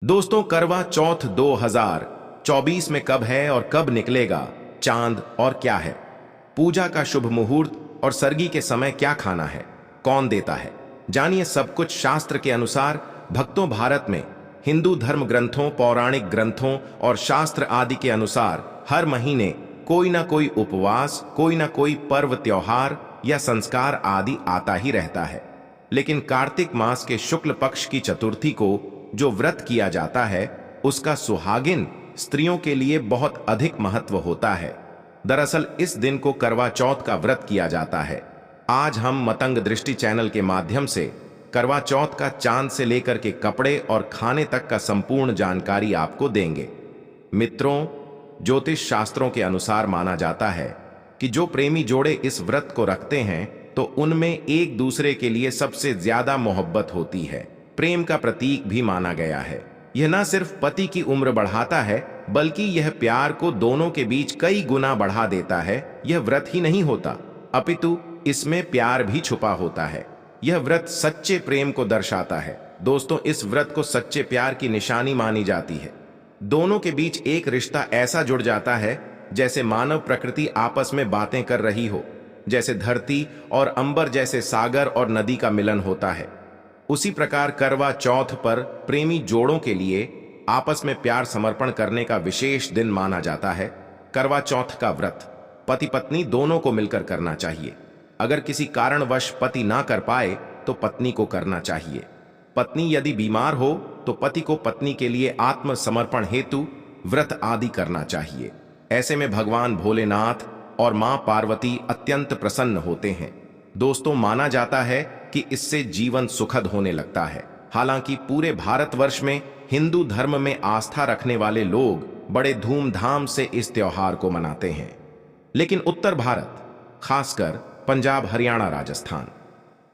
दोस्तों, करवा चौथ 2024 में कब है और कब निकलेगा चांद और क्या है पूजा का शुभ मुहूर्त और सरगी के समय क्या खाना है, कौन देता है, जानिए सब कुछ शास्त्र के अनुसार। भक्तों, भारत में हिंदू धर्म ग्रंथों, पौराणिक ग्रंथों और शास्त्र आदि के अनुसार हर महीने कोई ना कोई उपवास, कोई ना कोई पर्व, त्योहार या संस्कार आदि आता ही रहता है। लेकिन कार्तिक मास के शुक्ल पक्ष की चतुर्थी को जो व्रत किया जाता है उसका सुहागिन स्त्रियों के लिए बहुत अधिक महत्व होता है। दरअसल इस दिन को करवा चौथ का व्रत किया जाता है। आज हम मतंग दृष्टि चैनल के माध्यम से करवा चौथ का चांद से लेकर के कपड़े और खाने तक का संपूर्ण जानकारी आपको देंगे। मित्रों, ज्योतिष शास्त्रों के अनुसार माना जाता है कि जो प्रेमी जोड़े इस व्रत को रखते हैं तो उनमें एक दूसरे के लिए सबसे ज्यादा मोहब्बत होती है, प्रेम का प्रतीक भी माना गया है। यह न सिर्फ पति की उम्र बढ़ाता है बल्कि यह प्यार को दोनों के बीच कई गुना बढ़ा देता है। यह व्रत ही नहीं होता अपितु इसमें प्यार भी छुपा होता है। यह व्रत सच्चे प्रेम को दर्शाता है। दोस्तों, इस व्रत को सच्चे प्यार की निशानी मानी जाती है। दोनों के बीच एक रिश्ता ऐसा जुड़ जाता है जैसे मानव प्रकृति आपस में बातें कर रही हो, जैसे धरती और अंबर जैसे सागर और नदी का मिलन होता है। उसी प्रकार करवा चौथ पर प्रेमी जोड़ों के लिए आपस में प्यार समर्पण करने का विशेष दिन माना जाता है। करवा चौथ का व्रत पति पत्नी दोनों को मिलकर करना चाहिए। अगर किसी कारणवश पति ना कर पाए तो पत्नी को करना चाहिए। पत्नी यदि बीमार हो तो पति को पत्नी के लिए आत्मसमर्पण हेतु व्रत आदि करना चाहिए। ऐसे में भगवान भोलेनाथ और मां पार्वती अत्यंत प्रसन्न होते हैं। दोस्तों, माना जाता है कि इससे जीवन सुखद होने लगता है। हालांकि पूरे भारतवर्ष में हिंदू धर्म में आस्था रखने वाले लोग बड़े धूमधाम से इस त्योहार को मनाते हैं, लेकिन उत्तर भारत, खासकर पंजाब, हरियाणा, राजस्थान,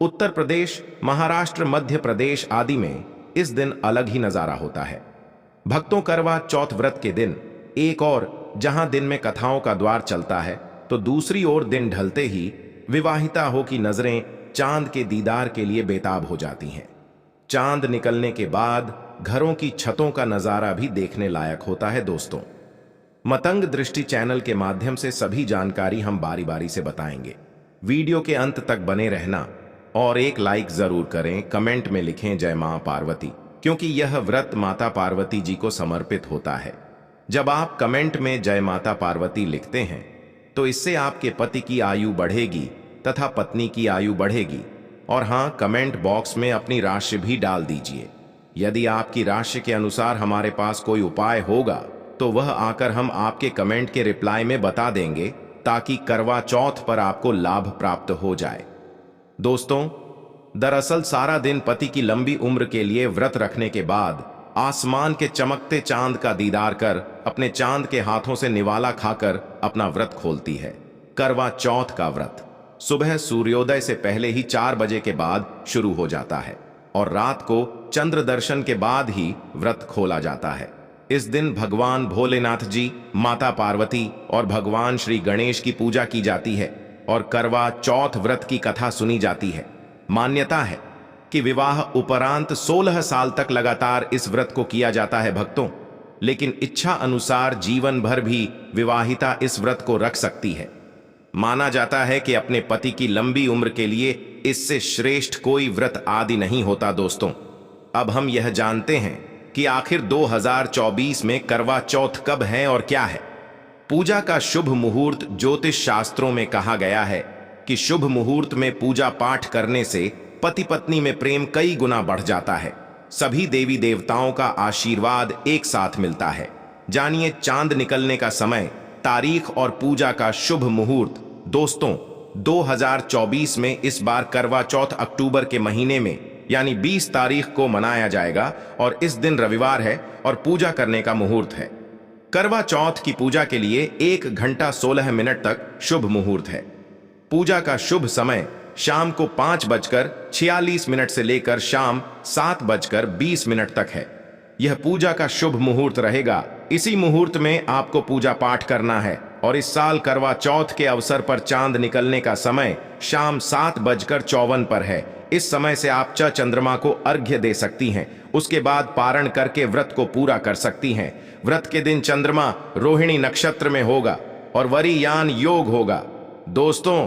उत्तर प्रदेश, महाराष्ट्र, मध्य प्रदेश आदि में इस दिन अलग ही नजारा होता है। भक्तों, करवा चौथ व्रत के दिन एक और जहां दिन में कथाओं का द्वार चलता है तो दूसरी ओर दिन ढलते ही विवाहिता हो की नजरें चांद के दीदार के लिए बेताब हो जाती हैं। चांद निकलने के बाद घरों की छतों का नजारा भी देखने लायक होता है। दोस्तों, मतंग दृष्टि चैनल के माध्यम से सभी जानकारी हम बारी बारी से बताएंगे। वीडियो के अंत तक बने रहना और एक लाइक जरूर करें। कमेंट में लिखें जय मां पार्वती, क्योंकि यह व्रत माता पार्वती जी को समर्पित होता है। जब आप कमेंट में जय माता पार्वती लिखते हैं तो इससे आपके पति की आयु बढ़ेगी तथा पत्नी की आयु बढ़ेगी। और हाँ, कमेंट बॉक्स में अपनी राशि भी डाल दीजिए। यदि आपकी राशि के अनुसार हमारे पास कोई उपाय होगा तो वह आकर हम आपके कमेंट के रिप्लाई में बता देंगे, ताकि करवा चौथ पर आपको लाभ प्राप्त हो जाए। दोस्तों, दरअसल सारा दिन पति की लंबी उम्र के लिए व्रत रखने के बाद आसमान के चमकते चांद का दीदार कर अपने चांद के हाथों से निवाला खाकर अपना व्रत खोलती है। करवा चौथ का व्रत सुबह सूर्योदय से पहले ही 4 बजे के बाद शुरू हो जाता है और रात को चंद्र दर्शन के बाद ही व्रत खोला जाता है। इस दिन भगवान भोलेनाथ जी, माता पार्वती और भगवान श्री गणेश की पूजा की जाती है और करवा चौथ व्रत की कथा सुनी जाती है। मान्यता है कि विवाह उपरांत 16 साल तक लगातार इस व्रत को किया जाता है भक्तों, लेकिन इच्छा अनुसार जीवन भर भी विवाहिता इस व्रत को रख सकती है। माना जाता है कि अपने पति की लंबी उम्र के लिए इससे श्रेष्ठ कोई व्रत आदि नहीं होता। दोस्तों, अब हम यह जानते हैं कि आखिर 2024 में करवा चौथ कब है और क्या है। पूजा का शुभ मुहूर्त ज्योतिष शास्त्रों में कहा गया है कि शुभ मुहूर्त में पूजा पाठ करने से पति पत्नी में प्रेम कई गुना बढ़ जाता है। सभी देवी देवताओं का आशीर्वाद एक साथ मिलता है। जानिए चांद निकलने का समय, तारीख और पूजा का शुभ मुहूर्त। दोस्तों, 2024 में इस बार करवा चौथ अक्टूबर के महीने में यानी 20 तारीख को मनाया जाएगा और इस दिन रविवार है और पूजा करने का मुहूर्त है। करवा चौथ की पूजा के लिए 1 घंटा 16 मिनट तक शुभ मुहूर्त है। पूजा का शुभ समय शाम को 5:46 से लेकर शाम 7:20 तक है। यह पूजा का शुभ मुहूर्त रहेगा। इसी मुहूर्त में आपको पूजा पाठ करना है और इस साल करवा चौथ के अवसर पर चांद निकलने का समय शाम 7:54 पर है। इस समय से आप चंद्रमा को अर्घ्य दे सकती हैं। उसके बाद पारण करके व्रत को पूरा कर सकती हैं। व्रत के दिन चंद्रमा रोहिणी नक्षत्र में होगा और वरीयान योग होगा। दोस्तों,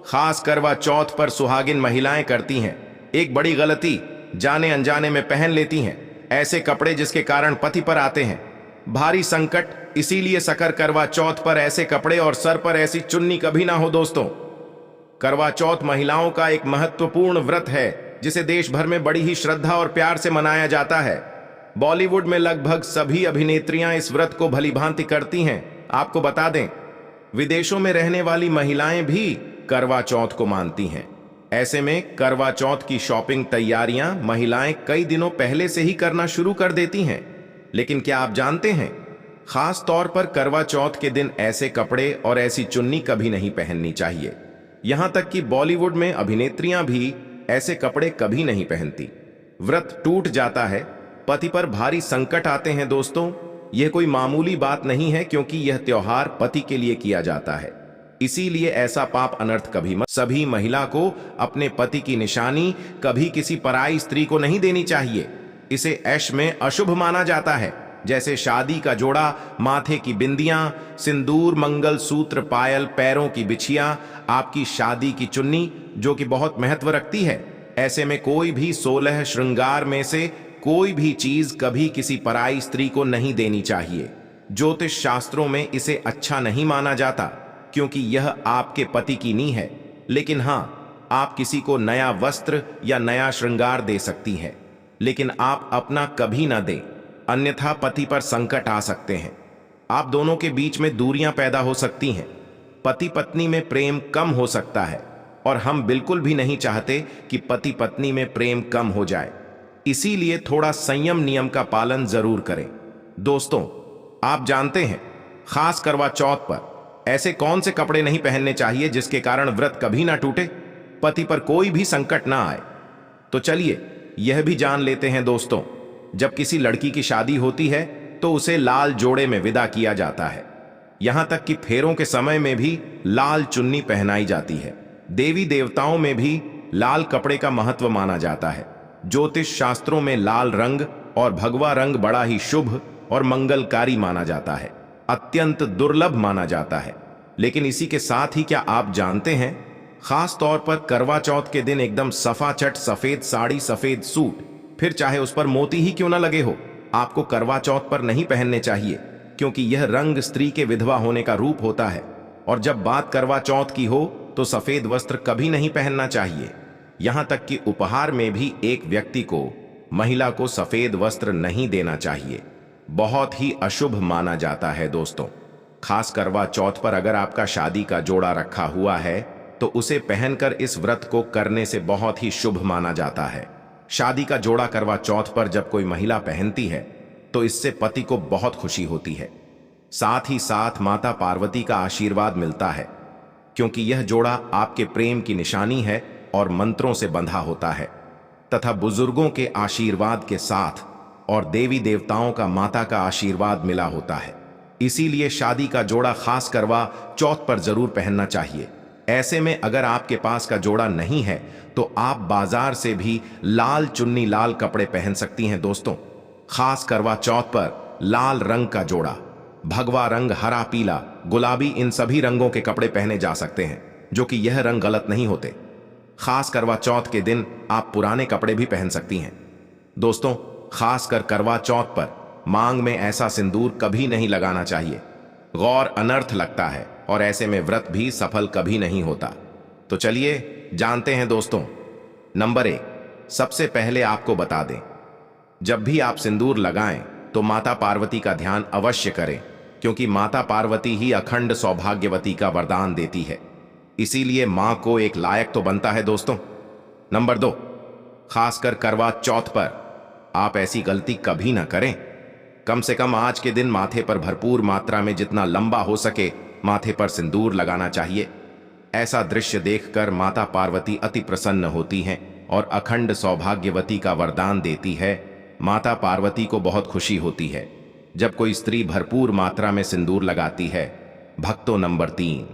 खास करवा चौथ पर सुहागिन महिलाएं करती हैं एक बड़ी गलती, जाने अनजाने में पहन लेती हैं ऐसे कपड़े जिसके कारण पति पर आते हैं भारी संकट। इसीलिए सकर करवा चौथ पर ऐसे कपड़े और सर पर ऐसी चुन्नी कभी ना हो। दोस्तों, करवा चौथ महिलाओं का एक महत्वपूर्ण व्रत है जिसे देश भर में बड़ी ही श्रद्धा और प्यार से मनाया जाता है। बॉलीवुड में लगभग सभी अभिनेत्रियां इस व्रत को भलीभांति करती हैं। आपको बता दें, विदेशों में रहने वाली महिलाएं भी करवा चौथ को मानती हैं। ऐसे में करवा चौथ की शॉपिंग तैयारियां महिलाएं कई दिनों पहले से ही करना शुरू कर देती हैं। लेकिन क्या आप जानते हैं, खास तौर पर करवा चौथ के दिन ऐसे कपड़े और ऐसी चुन्नी कभी नहीं पहननी चाहिए। यहां तक कि बॉलीवुड में अभिनेत्रियां भी ऐसे कपड़े कभी नहीं पहनती। व्रत टूट जाता है, पति पर भारी संकट आते हैं। दोस्तों, यह कोई मामूली बात नहीं है, क्योंकि यह त्योहार पति के लिए किया जाता है। इसीलिए ऐसा पाप अनर्थ कभी मत। सभी महिला को अपने पति की निशानी कभी किसी पराई स्त्री को नहीं देनी चाहिए। इसे ऐश में अशुभ माना जाता है, जैसे शादी का जोड़ा, माथे की बिंदियां, सिंदूर, मंगल सूत्र, पायल, पैरों की बिछिया, आपकी शादी की चुन्नी जो कि बहुत महत्व रखती है। ऐसे में कोई भी 16 श्रृंगार में से कोई भी चीज कभी किसी पराई स्त्री को नहीं देनी चाहिए। ज्योतिष शास्त्रों में इसे अच्छा नहीं माना जाता, क्योंकि यह आपके पति की नींव है। लेकिन हां, आप किसी को नया वस्त्र या नया श्रृंगार दे सकती हैं, लेकिन आप अपना कभी ना दें, अन्यथा पति पर संकट आ सकते हैं। आप दोनों के बीच में दूरियां पैदा हो सकती हैं, पति पत्नी में प्रेम कम हो सकता है, और हम बिल्कुल भी नहीं चाहते कि पति पत्नी में प्रेम कम हो जाए। इसीलिए थोड़ा संयम नियम का पालन जरूर करें। दोस्तों, आप जानते हैं, खास करवा चौथ पर ऐसे कौन से कपड़े नहीं पहनने चाहिए जिसके कारण व्रत कभी ना टूटे, पति पर कोई भी संकट ना आए। तो चलिए यह भी जान लेते हैं। दोस्तों, जब किसी लड़की की शादी होती है तो उसे लाल जोड़े में विदा किया जाता है। यहां तक कि फेरों के समय में भी लाल चुन्नी पहनाई जाती है। देवी देवताओं में भी लाल कपड़े का महत्व माना जाता है। ज्योतिष शास्त्रों में लाल रंग और भगवा रंग बड़ा ही शुभ और मंगलकारी माना जाता है, अत्यंत दुर्लभ माना जाता है। लेकिन इसी के साथ ही क्या आप जानते हैं, खास तौर पर करवा चौथ के दिन एकदम सफाचट सफेद साड़ी, सफेद सूट, फिर चाहे उस पर मोती ही क्यों ना लगे हो, आपको करवा चौथ पर नहीं पहनने चाहिए, क्योंकि यह रंग स्त्री के विधवा होने का रूप होता है। और जब बात करवा चौथ की हो तो सफेद वस्त्र कभी नहीं पहनना चाहिए। यहां तक कि उपहार में भी एक व्यक्ति को, महिला को सफेद वस्त्र नहीं देना चाहिए, बहुत ही अशुभ माना जाता है। दोस्तों, खास करवा चौथ पर अगर आपका शादी का जोड़ा रखा हुआ है तो उसे पहनकर इस व्रत को करने से बहुत ही शुभ माना जाता है। शादी का जोड़ा करवा चौथ पर जब कोई महिला पहनती है तो इससे पति को बहुत खुशी होती है, साथ ही साथ माता पार्वती का आशीर्वाद मिलता है, क्योंकि यह जोड़ा आपके प्रेम की निशानी है और मंत्रों से बंधा होता है, तथा बुजुर्गों के आशीर्वाद के साथ और देवी देवताओं का, माता का आशीर्वाद मिला होता है। इसीलिए शादी का जोड़ा खास करवा चौथ पर जरूर पहनना चाहिए। ऐसे में अगर आपके पास का जोड़ा नहीं है तो आप बाजार से भी लाल चुन्नी, लाल कपड़े पहन सकती हैं। दोस्तों, खास करवा चौथ पर लाल रंग का जोड़ा, भगवा रंग, हरा, पीला, गुलाबी, इन सभी रंगों के कपड़े पहने जा सकते हैं, जो कि यह रंग गलत नहीं होते। खास करवा चौथ के दिन आप पुराने कपड़े भी पहन सकती हैं। दोस्तों, खासकर करवा चौथ पर मांग में ऐसा सिंदूर कभी नहीं लगाना चाहिए, गौर अनर्थ लगता है और ऐसे में व्रत भी सफल कभी नहीं होता। तो चलिए जानते हैं दोस्तों। नंबर 1, सबसे पहले आपको बता दें, जब भी आप सिंदूर लगाएं तो माता पार्वती का ध्यान अवश्य करें, क्योंकि माता पार्वती ही अखंड सौभाग्यवती का वरदान देती है। इसीलिए मां को एक लायक तो बनता है। दोस्तों, नंबर 2, खासकर करवा चौथ पर आप ऐसी गलती कभी ना करें। कम से कम आज के दिन माथे पर भरपूर मात्रा में जितना लंबा हो सके माथे पर सिंदूर लगाना चाहिए। ऐसा दृश्य देखकर माता पार्वती अति प्रसन्न होती हैं और अखंड सौभाग्यवती का वरदान देती है। माता पार्वती को बहुत खुशी होती है जब कोई स्त्री भरपूर मात्रा में सिंदूर लगाती है। भक्तों, नंबर 3,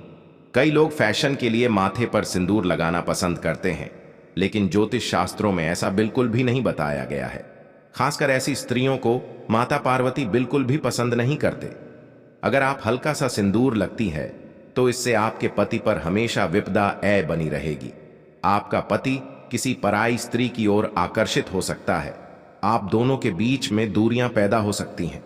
कई लोग फैशन के लिए माथे पर सिंदूर लगाना पसंद करते हैं, लेकिन ज्योतिष शास्त्रों में ऐसा बिल्कुल भी नहीं बताया गया है। खासकर ऐसी स्त्रियों को माता पार्वती बिल्कुल भी पसंद नहीं करते। अगर आप हल्का सा सिंदूर लगती है तो इससे आपके पति पर हमेशा विपदा ए बनी रहेगी। आपका पति किसी पराई स्त्री की ओर आकर्षित हो सकता है। आप दोनों के बीच में दूरियां पैदा हो सकती हैं।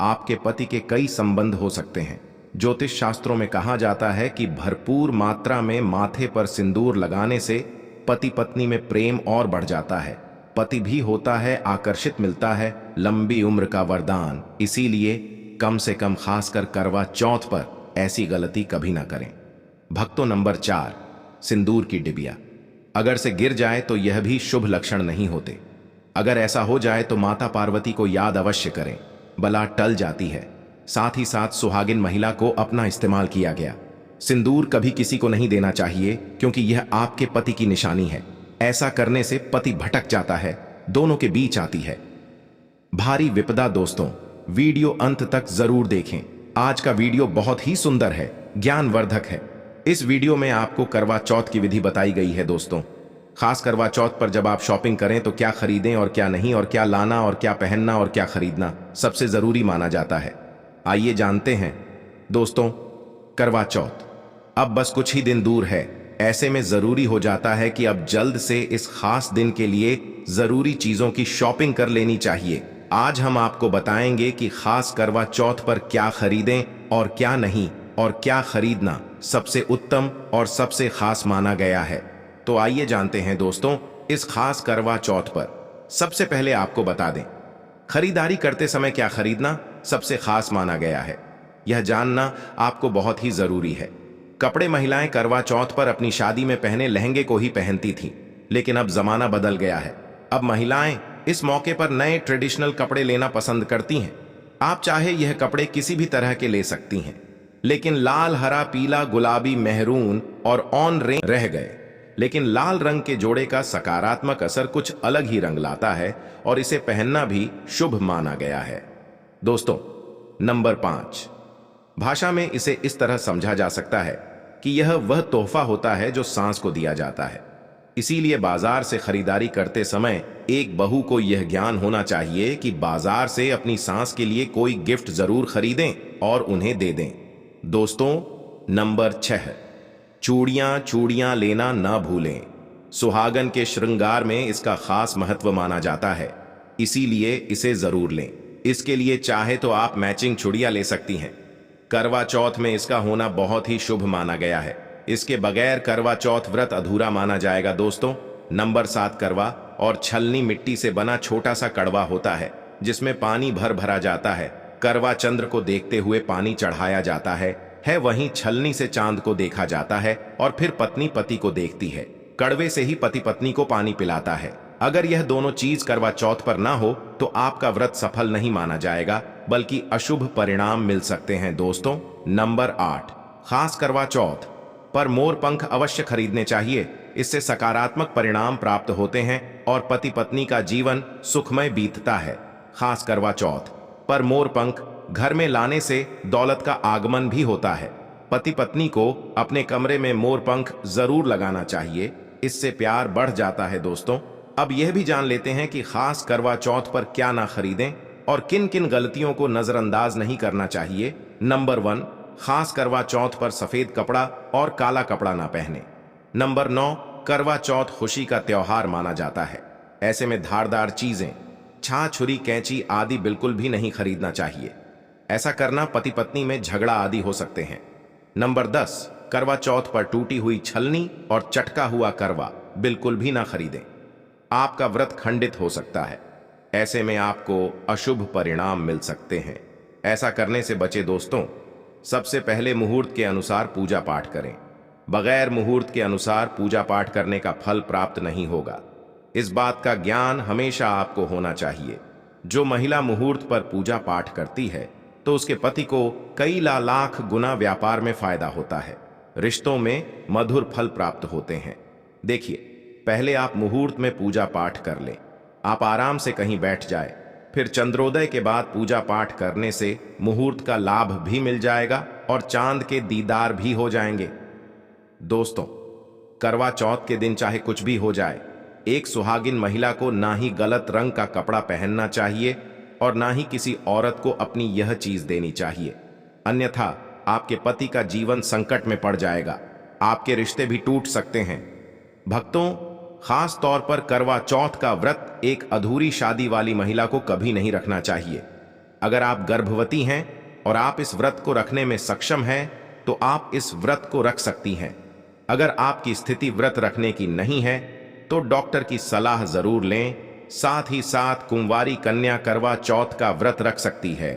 आपके पति के कई संबंध हो सकते हैं। ज्योतिष शास्त्रों में कहा जाता है कि भरपूर मात्रा में माथे पर सिंदूर लगाने से पति पत्नी में प्रेम और बढ़ जाता है। पति भी होता है आकर्षित, मिलता है लंबी उम्र का वरदान। इसीलिए कम से कम खासकर करवा चौथ पर ऐसी गलती कभी ना करें। भक्तों, नंबर 4, सिंदूर की डिबिया अगर से गिर जाए तो यह भी शुभ लक्षण नहीं होते। अगर ऐसा हो जाए तो माता पार्वती को याद अवश्य करें, बला टल जाती है। साथ ही साथ सुहागिन महिला को अपना इस्तेमाल किया गया सिंदूर कभी किसी को नहीं देना चाहिए, क्योंकि यह आपके पति की निशानी है। ऐसा करने से पति भटक जाता है, दोनों के बीच आती है भारी विपदा। दोस्तों, वीडियो अंत तक जरूर देखें। आज का वीडियो बहुत ही सुंदर है, ज्ञानवर्धक है। इस वीडियो में आपको करवा चौथ की विधि बताई गई है। दोस्तों, खास करवा चौथ पर जब आप शॉपिंग करें तो क्या खरीदें और क्या नहीं, और क्या लाना और क्या पहनना और क्या खरीदना सबसे जरूरी माना जाता है। आइए जानते हैं। दोस्तों, करवा चौथ अब बस कुछ ही दिन दूर है। ऐसे में जरूरी हो जाता है कि अब जल्द से इस खास दिन के लिए जरूरी चीजों की शॉपिंग कर लेनी चाहिए। आज हम आपको बताएंगे कि खास करवा चौथ पर क्या खरीदें और क्या नहीं, और क्या खरीदना सबसे उत्तम और सबसे खास माना गया है। तो आइए जानते हैं। दोस्तों, इस खास करवा चौथ पर सबसे पहले आपको बता दें, खरीदारी करते समय क्या खरीदना सबसे खास माना गया है, यह जानना आपको बहुत ही जरूरी है। कपड़े महिलाएं करवा चौथ पर अपनी शादी में पहने लहंगे को ही पहनती थीं, लेकिन अब जमाना बदल गया है। अब महिलाएं इस मौके पर नए ट्रेडिशनल कपड़े लेना पसंद करती हैं। आप चाहे यह कपड़े किसी भी तरह के ले सकती हैं, लेकिन लाल, हरा, पीला, गुलाबी, मेहरून और ऑन रेंज रह गए। लेकिन लाल रंग के जोड़े का सकारात्मक असर कुछ अलग ही रंग लाता है और इसे पहनना भी शुभ माना गया है। दोस्तों, नंबर 5, भाषा में इसे इस तरह समझा जा सकता है कि यह वह तोहफा होता है जो सांस को दिया जाता है। इसीलिए बाजार से खरीदारी करते समय एक बहू को यह ज्ञान होना चाहिए कि बाजार से अपनी सांस के लिए कोई गिफ्ट जरूर खरीदें और उन्हें दे दें। दोस्तों, नंबर 6, चूड़ियां लेना ना भूलें। सुहागन के श्रृंगार में इसका खास महत्व माना जाता है, इसीलिए इसे जरूर लें। इसके लिए चाहे तो आप मैचिंग चूड़ियां ले सकती हैं। करवा चौथ में इसका होना बहुत ही शुभ माना गया है। इसके बगैर करवा चौथ व्रत अधूरा माना जाएगा। दोस्तों, नंबर 7, करवा और छलनी मिट्टी से बना छोटा सा कड़वा होता है, जिसमें पानी भरा जाता है। करवा चंद्र को देखते हुए पानी चढ़ाया जाता है। वहीं छलनी से चांद को देखा जाता है और फिर पत्नी पति को देखती है। कड़वे से ही पति पत्नी को पानी पिलाता है। अगर यह दोनों चीज करवा चौथ पर ना हो तो आपका व्रत सफल नहीं माना जाएगा, बल्कि अशुभ परिणाम मिल सकते हैं। दोस्तों, नंबर 8, खास करवा चौथ पर मोर पंख अवश्य खरीदने चाहिए। इससे सकारात्मक परिणाम प्राप्त होते हैं और पति पत्नी का जीवन सुखमय बीतता है। खास करवा चौथ पर मोर पंख घर में लाने से दौलत का आगमन भी होता है। पति पत्नी को अपने कमरे में मोर पंख जरूर लगाना चाहिए, इससे प्यार बढ़ जाता है। दोस्तों, अब यह भी जान लेते हैं कि खास करवा चौथ पर क्या ना खरीदें और किन किन गलतियों को नजरअंदाज नहीं करना चाहिए। नंबर 1, खास करवा चौथ पर सफेद कपड़ा और काला कपड़ा ना पहने। नंबर 9, करवा चौथ खुशी का त्योहार माना जाता है। ऐसे में धारदार चीजें, छुरी, कैंची आदि बिल्कुल भी नहीं खरीदना चाहिए। ऐसा करना पति पत्नी में झगड़ा आदि हो सकते हैं। नंबर 10, करवा चौथ पर टूटी हुई छलनी और चटका हुआ करवा बिल्कुल भी ना खरीदें। आपका व्रत खंडित हो सकता है। ऐसे में आपको अशुभ परिणाम मिल सकते हैं। ऐसा करने से बचे। दोस्तों, सबसे पहले मुहूर्त के अनुसार पूजा पाठ करें। बगैर मुहूर्त के अनुसार पूजा पाठ करने का फल प्राप्त नहीं होगा। इस बात का ज्ञान हमेशा आपको होना चाहिए। जो महिला मुहूर्त पर पूजा पाठ करती है तो उसके पति को कई लाख गुना व्यापार में फायदा होता है। रिश्तों में मधुर फल प्राप्त होते हैं। देखिए, पहले आप मुहूर्त में पूजा पाठ कर लें। आप आराम से कहीं बैठ जाए, फिर चंद्रोदय के बाद पूजा पाठ करने से मुहूर्त का लाभ भी मिल जाएगा और चांद के दीदार भी हो जाएंगे। दोस्तों, करवा चौथ के दिन चाहे कुछ भी हो जाए, एक सुहागिन महिला को ना ही गलत रंग का कपड़ा पहनना चाहिए और ना ही किसी औरत को अपनी यह चीज देनी चाहिए, अन्यथा आपके पति का जीवन संकट में पड़ जाएगा, आपके रिश्ते भी टूट सकते हैं। भक्तों, खास तौर पर करवा चौथ का व्रत एक अधूरी शादी वाली महिला को कभी नहीं रखना चाहिए। अगर आप गर्भवती हैं और आप इस व्रत को रखने में सक्षम हैं तो आप इस व्रत को रख सकती हैं। अगर आपकी स्थिति व्रत रखने की नहीं है तो डॉक्टर की सलाह जरूर लें। साथ ही साथ कुंवारी कन्या करवा चौथ का व्रत रख सकती है।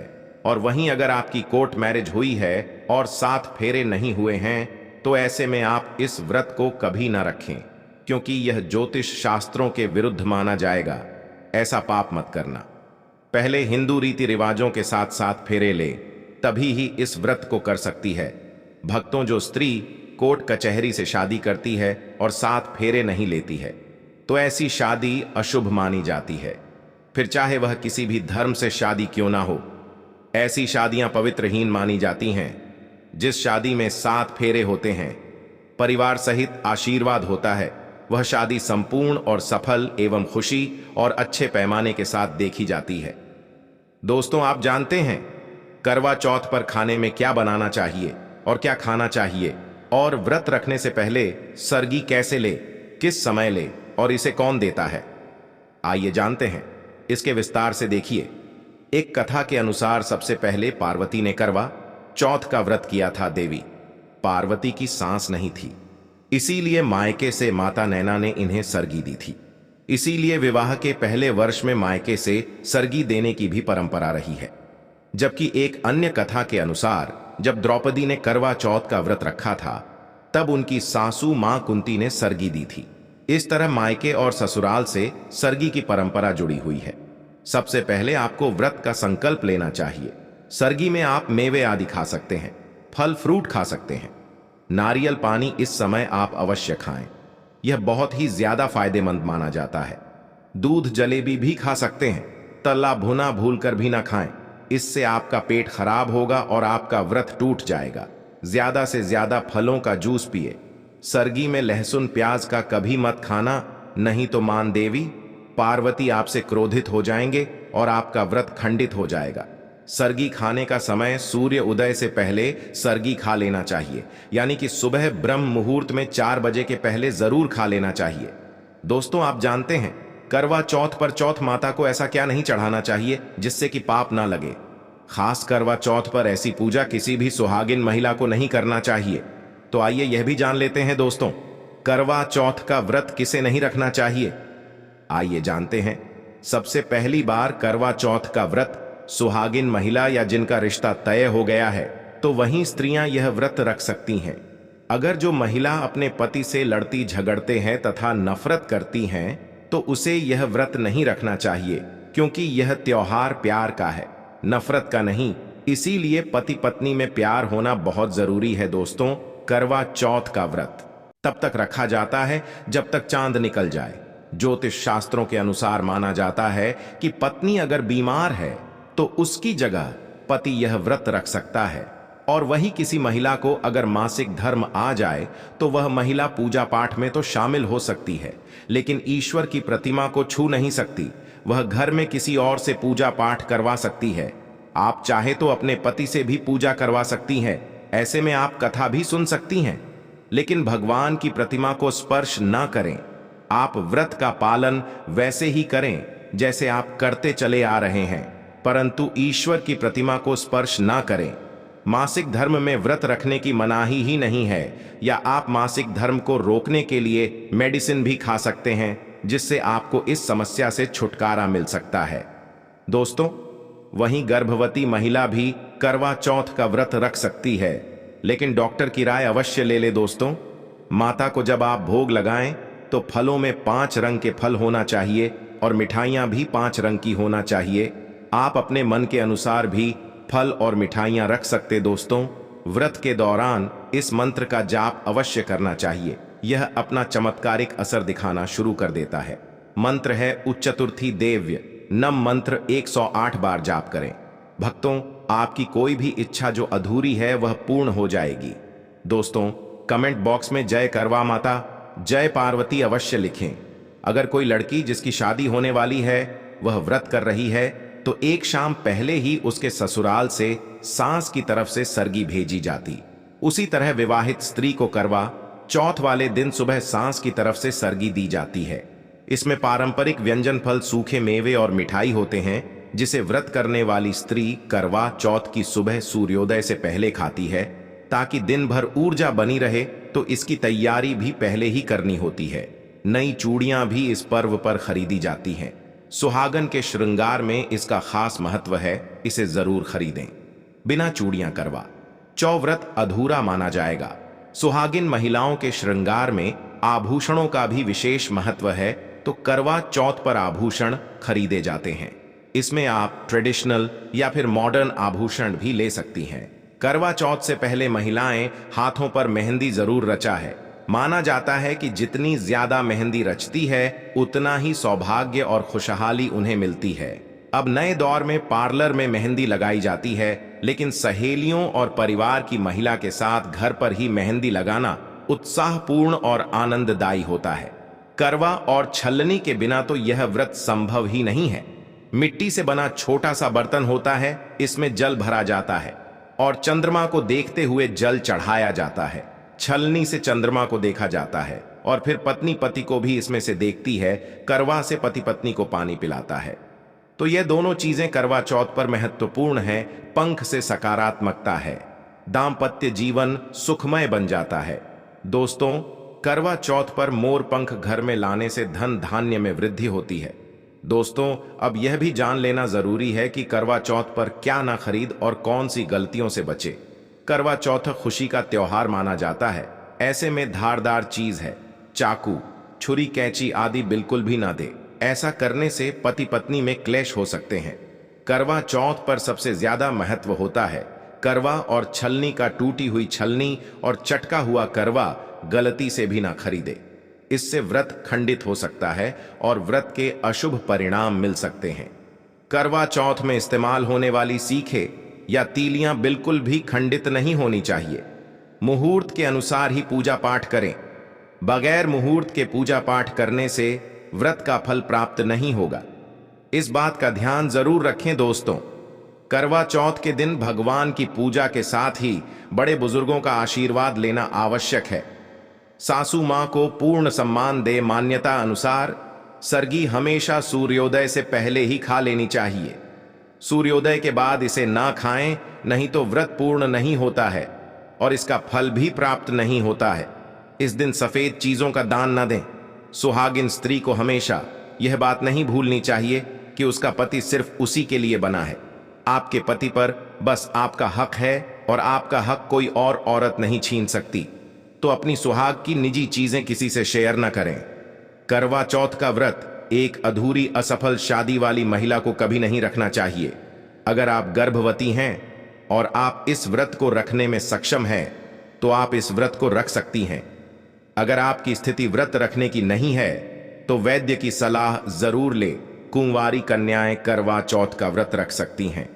और वहीं अगर आपकी कोर्ट मैरिज हुई है और 7 फेरे नहीं हुए हैं तो ऐसे में आप इस व्रत को कभी ना रखें, क्योंकि यह ज्योतिष शास्त्रों के विरुद्ध माना जाएगा। ऐसा पाप मत करना। पहले हिंदू रीति रिवाजों के साथ 7 फेरे ले, तभी ही इस व्रत को कर सकती है। भक्तों, जो स्त्री कोर्ट कचहरी से शादी करती है और 7 फेरे नहीं लेती है तो ऐसी शादी अशुभ मानी जाती है, फिर चाहे वह किसी भी धर्म से शादी क्यों ना हो। ऐसी शादियां पवित्रहीन मानी जाती हैं। जिस शादी में 7 फेरे होते हैं, परिवार सहित आशीर्वाद होता है, वह शादी संपूर्ण और सफल एवं खुशी और अच्छे पैमाने के साथ देखी जाती है। दोस्तों, आप जानते हैं करवा चौथ पर खाने में क्या बनाना चाहिए और क्या खाना चाहिए, और व्रत रखने से पहले सरगी कैसे ले, किस समय ले और इसे कौन देता है? आइए जानते हैं। इसके विस्तार से देखिए। एक कथा के अनुसार सबसे पहले पार्वती ने करवा चौथ का व्रत किया था। देवी पार्वती की सांस नहीं थी, इसीलिए मायके से माता नैना ने इन्हें सरगी दी थी। इसीलिए विवाह के पहले वर्ष में मायके से सरगी देने की भी परंपरा रही है। जबकि एक अन्य कथा के अनुसार जब द्रौपदी ने करवा चौथ का व्रत रखा था तब उनकी सासू मां कुंती ने सरगी दी थी। इस तरह मायके और ससुराल से सरगी की परंपरा जुड़ी हुई है। सबसे पहले आपको व्रत का संकल्प लेना चाहिए। सरगी में आप मेवे आदि खा सकते हैं, फल फ्रूट खा सकते हैं। नारियल पानी इस समय आप अवश्य खाएं, यह बहुत ही ज्यादा फायदेमंद माना जाता है। दूध जलेबी भी खा सकते हैं, तला भुना भूलकर भी ना खाएं, इससे आपका पेट खराब होगा और आपका व्रत टूट जाएगा। ज्यादा से ज्यादा फलों का जूस पिए। सरगी में लहसुन प्याज का कभी मत खाना, नहीं तो मान देवी पार्वती आपसे क्रोधित हो जाएंगे और आपका व्रत खंडित हो जाएगा। सरगी खाने का समय सूर्य उदय से पहले सरगी खा लेना चाहिए, यानी कि सुबह ब्रह्म मुहूर्त में 4 बजे के पहले जरूर खा लेना चाहिए। दोस्तों, आप जानते हैं करवा चौथ पर चौथ माता को ऐसा क्या नहीं चढ़ाना चाहिए जिससे कि पाप ना लगे। खास करवा चौथ पर ऐसी पूजा किसी भी सुहागिन महिला को नहीं करना चाहिए। तो आइए यह भी जान लेते हैं दोस्तों, करवा चौथ का व्रत किसे नहीं रखना चाहिए। आइए जानते हैं। सबसे पहली बार करवा चौथ का व्रत सुहागिन महिला या जिनका रिश्ता तय हो गया है तो वहीं स्त्रियां यह व्रत रख सकती हैं। अगर जो महिला अपने पति से लड़ती झगड़ते हैं तथा नफरत करती हैं तो उसे यह व्रत नहीं रखना चाहिए, क्योंकि यह त्योहार प्यार का है, नफरत का नहीं। इसीलिए पति पत्नी में प्यार होना बहुत जरूरी है। दोस्तों, करवा चौथ का व्रत तब तक रखा जाता है जब तक चांद निकल जाए। ज्योतिष शास्त्रों के अनुसार माना जाता है कि पत्नी अगर बीमार है तो उसकी जगह पति यह व्रत रख सकता है। और वही किसी महिला को अगर मासिक धर्म आ जाए तो वह महिला पूजा पाठ में तो शामिल हो सकती है, लेकिन ईश्वर की प्रतिमा को छू नहीं सकती। वह घर में किसी और से पूजा पाठ करवा सकती है। आप चाहे तो अपने पति से भी पूजा करवा सकती हैं। ऐसे में आप कथा भी सुन सकती हैं, लेकिन भगवान की प्रतिमा को स्पर्श ना करें। आप व्रत का पालन वैसे ही करें जैसे आप करते चले आ रहे हैं, परंतु ईश्वर की प्रतिमा को स्पर्श ना करें। मासिक धर्म में व्रत रखने की मनाही ही नहीं है, या आप मासिक धर्म को रोकने के लिए मेडिसिन भी खा सकते हैं, जिससे आपको इस समस्या से छुटकारा मिल सकता है। दोस्तों, वहीं गर्भवती महिला भी करवा चौथ का व्रत रख सकती है, लेकिन डॉक्टर की राय अवश्य ले ले। दोस्तों, माता को जब आप भोग लगाएं तो फलों में 5 रंग के फल होना चाहिए और मिठाइयां भी 5 रंग की होना चाहिए। आप अपने मन के अनुसार भी फल और मिठाइयां रख सकते। दोस्तों, व्रत के दौरान इस मंत्र का जाप अवश्य करना चाहिए। यह अपना चमत्कारिक असर दिखाना शुरू कर देता है। मंत्र है उच्चतुर्थी देव्य नम मंत्र 108 बार जाप करें। भक्तों, आपकी कोई भी इच्छा जो अधूरी है वह पूर्ण हो जाएगी। दोस्तों, कमेंट बॉक्स में जय करवा माता जय पार्वती अवश्य लिखें। अगर कोई लड़की जिसकी शादी होने वाली है वह व्रत कर रही है तो एक शाम पहले ही उसके ससुराल से सास की तरफ से सरगी भेजी जाती। उसी तरह विवाहित स्त्री को करवा चौथ वाले दिन सुबह सास की तरफ से सरगी दी जाती है। इसमें पारंपरिक व्यंजन फल, सूखे मेवे और मिठाई होते हैं, जिसे व्रत करने वाली स्त्री करवा चौथ की सुबह सूर्योदय से पहले खाती है ताकि दिन भर ऊर्जा बनी रहे। तो इसकी तैयारी भी पहले ही करनी होती है। नई चूड़ियां भी इस पर्व पर खरीदी जाती हैं। सुहागन के श्रृंगार में इसका खास महत्व है, इसे जरूर खरीदें। बिना चूड़ियां करवा चौव्रत अधूरा माना जाएगा। सुहागिन महिलाओं के श्रृंगार में आभूषणों का भी विशेष महत्व है, तो करवा चौथ पर आभूषण खरीदे जाते हैं। इसमें आप ट्रेडिशनल या फिर मॉडर्न आभूषण भी ले सकती हैं। करवा चौथ से पहले महिलाएं हाथों पर मेहंदी जरूर रचा है। माना जाता है कि जितनी ज्यादा मेहंदी रचती है उतना ही सौभाग्य और खुशहाली उन्हें मिलती है। अब नए दौर में पार्लर में मेहंदी लगाई जाती है, लेकिन सहेलियों और परिवार की महिला के साथ घर पर ही मेहंदी लगाना उत्साहपूर्ण और आनंददायी होता है। करवा और छलनी के बिना तो यह व्रत संभव ही नहीं है। मिट्टी से बना छोटा सा बर्तन होता है, इसमें जल भरा जाता है और चंद्रमा को देखते हुए जल चढ़ाया जाता है। छलनी से चंद्रमा को देखा जाता है और फिर पत्नी पति को भी इसमें से देखती है। करवा से पति पत्नी को पानी पिलाता है। तो यह दोनों चीजें करवा चौथ पर महत्वपूर्ण है। पंख से सकारात्मकता है, दाम्पत्य जीवन सुखमय बन जाता है। दोस्तों, करवा चौथ पर मोर पंख घर में लाने से धन धान्य में वृद्धि होती है। दोस्तों, अब यह भी जान लेना जरूरी है कि करवा चौथ पर क्या ना खरीद और कौन सी गलतियों से बचे। करवा चौथ खुशी का त्योहार माना जाता है। ऐसे में धारदार चीज है, चाकू, छुरी, कैंची आदि बिल्कुल भी ना दे। ऐसा करने से पति पत्नी में क्लेश हो सकते हैं। करवा चौथ पर सबसे ज्यादा महत्व होता है करवा और छलनी का। टूटी हुई छलनी और चटका हुआ करवा गलती से भी ना खरीदे। इससे व्रत खंडित हो सकता है और व्रत के अशुभ परिणाम मिल सकते हैं। करवा चौथ में इस्तेमाल होने वाली सीखे या तीलियां बिल्कुल भी खंडित नहीं होनी चाहिए। मुहूर्त के अनुसार ही पूजा पाठ करें। बगैर मुहूर्त के पूजा पाठ करने से व्रत का फल प्राप्त नहीं होगा। इस बात का ध्यान जरूर रखें दोस्तों। करवा चौथ के दिन भगवान की पूजा के साथ ही बड़े बुजुर्गों का आशीर्वाद लेना आवश्यक है। सासू मां को पूर्ण सम्मान दे। मान्यता अनुसार सरगी हमेशा सूर्योदय से पहले ही खा लेनी चाहिए। सूर्योदय के बाद इसे ना खाएं, नहीं तो व्रत पूर्ण नहीं होता है और इसका फल भी प्राप्त नहीं होता है। इस दिन सफेद चीजों का दान न दें। सुहागिन स्त्री को हमेशा यह बात नहीं भूलनी चाहिए कि उसका पति सिर्फ उसी के लिए बना है। आपके पति पर बस आपका हक है और आपका हक कोई और औरत नहीं छीन सकती। तो अपनी सुहाग की निजी चीजें किसी से शेयर न करें। करवा चौथ का व्रत एक अधूरी असफल शादी वाली महिला को कभी नहीं रखना चाहिए। अगर आप गर्भवती हैं और आप इस व्रत को रखने में सक्षम हैं तो आप इस व्रत को रख सकती हैं। अगर आपकी स्थिति व्रत रखने की नहीं है तो वैद्य की सलाह जरूर ले। कुंवारी कन्याएं करवा चौथ का व्रत रख सकती हैं।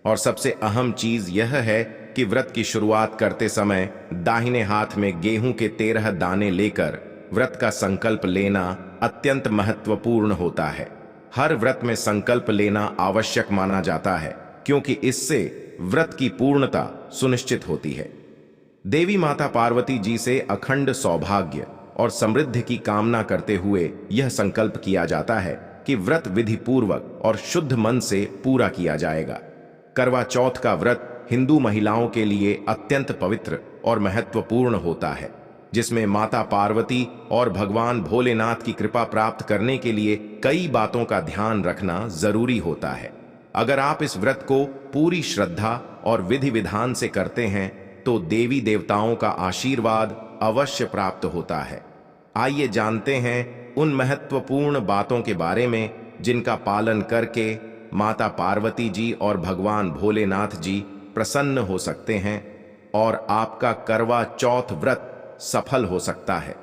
और सबसे अहम चीज यह है कि व्रत की शुरुआत करते समय दाहिने हाथ में गेहूं के 13 दाने लेकर व्रत का संकल्प लेना अत्यंत महत्वपूर्ण होता है। हर व्रत में संकल्प लेना आवश्यक माना जाता है, क्योंकि इससे व्रत की पूर्णता सुनिश्चित होती है। देवी माता पार्वती जी से अखंड सौभाग्य और समृद्धि की कामना करते हुए यह संकल्प किया जाता है कि व्रत विधि पूर्वक और शुद्ध मन से पूरा किया जाएगा। करवा चौथ का व्रत हिंदू महिलाओं के लिए अत्यंत पवित्र और महत्वपूर्ण होता है, जिसमें माता पार्वती और भगवान भोलेनाथ की कृपा प्राप्त करने के लिए कई बातों का ध्यान रखना जरूरी होता है। अगर आप इस व्रत को पूरी श्रद्धा और विधि विधान से करते हैं तो देवी देवताओं का आशीर्वाद अवश्य प्राप्त होता है। आइए जानते हैं उन महत्वपूर्ण बातों के बारे में जिनका पालन करके माता पार्वती जी और भगवान भोलेनाथ जी प्रसन्न हो सकते हैं और आपका करवा चौथ व्रत सफल हो सकता है।